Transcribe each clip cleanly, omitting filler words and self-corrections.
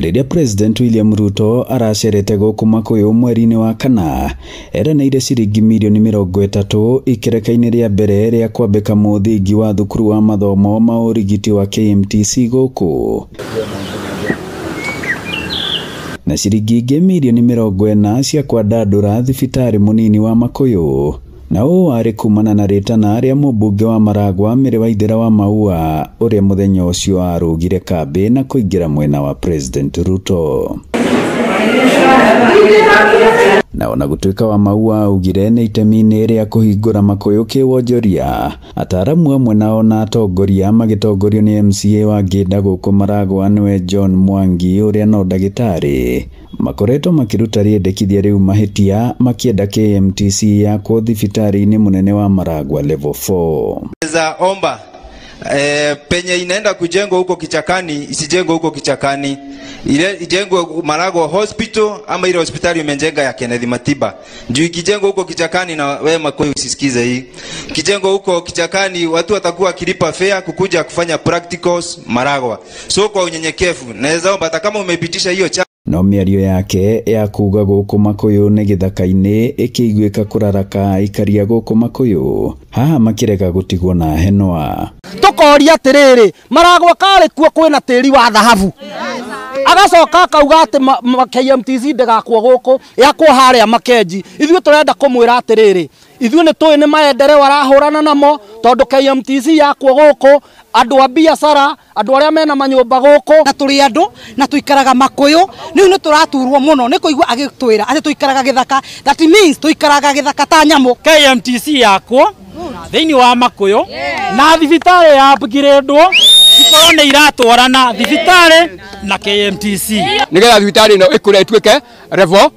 Riria President William Ruto aracerete guku Makuyu mweri-ini wa kana, eranĩire ciringi mirioni 30 ikereka-ini ria mbere ria kwambika muthingi wa thukuru wa mathomo ma urigiti wa KMTC guku. Na ciringi ingĩ mirioni 40 cia kwandandũra thibitari munini wa Makuyu. Na warĩ kumana na ritana ria mũmbunge wa Maragwa Mary Waithera wa Maua uria muthenya ucio arugire kambi na kuingira mwena wa President Ruto. Na ona gutuika wa Maua augire nĩ itemi-inĩ ria kuhingũra Makuyu kiwonjoria, ataramu amwe nao na atongoria magitongorio ni MCA wa Ngĩnda gũkũ Maragwa niwe John Mwangi uria no ndagĩtarĩ, makoretwo makiruta riendekithia riu mahitia makienda KMTC ya thibitari-inĩ munene wa Maragwa level 4. Za omba penye inaenda kujengwa huko Kichakani isijengwe huko Kichakani, ile ijengwe Maragwa Hospital ama ile hospitali imejenga ya Kennedy Matiba. Juu ikijengwa huko Kichakani na wewe Makuyu usisikize hii. Kijengwa huko Kichakani watu watakuwa kilipa fare kukuja kufanya practicals Maragwa. So kwa unyenyekevu naweza omba hata kama umepitisha hiyo no mĩario yake ya kuga gũkũ Makuyu nĩ gĩthaka-inĩ ĩkĩiguĩka kũraraka ikaria gũkũ Makuyu, haha makĩrega gũtigwo na henwa. Tukoria atiriri Maragwa kare kuo kwĩna tĩri wa dhahabu, agacoka akauga atĩ KMTC ndĩgakwo gũkũ yakwo harĩa Makenji. Ithuĩ tũrenda kũmwĩra atiriri, ithuĩ nĩ tũĩ nĩ maendere warahũrana namo tondũ KMTC yakwo gũkũ, andu a biacara, andu aria mena manyumba gũkũ, na turi andu na tuikaraga Makuyu niu ni turaturwo muno ni kuigua agitwira ati tuikaraga githaka. That means tuikaraga githaka ta nyamu. KMTC yakwo thiini wa Makuyu na thibitari ya upgradeo ikorwo ni iratwarana thibitari na KMTC nigetha thibitari ino ikure ituike level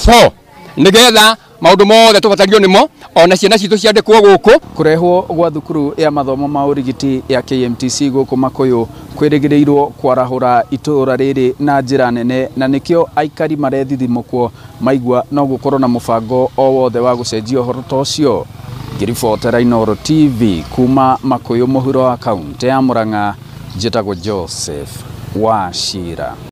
4 nigetha maundu mothe tubatario nimo ona ciana citu ciandikwo guku. Kurehwo gwa thukuru ya mathomo ma urigiti ya KMTC guku Makuyu kwirigiriirwo kwarahura itura riri na njira nene, na nikio aikari marethithimukwo maigua no gukorwo na mubango o wothe wa gucenjia uhoro ta ucio. Ngiribotera Inooro TV kuma Makuyu muhuro wa kaunti ya Murang'a, njitagwo Joseph Wachira.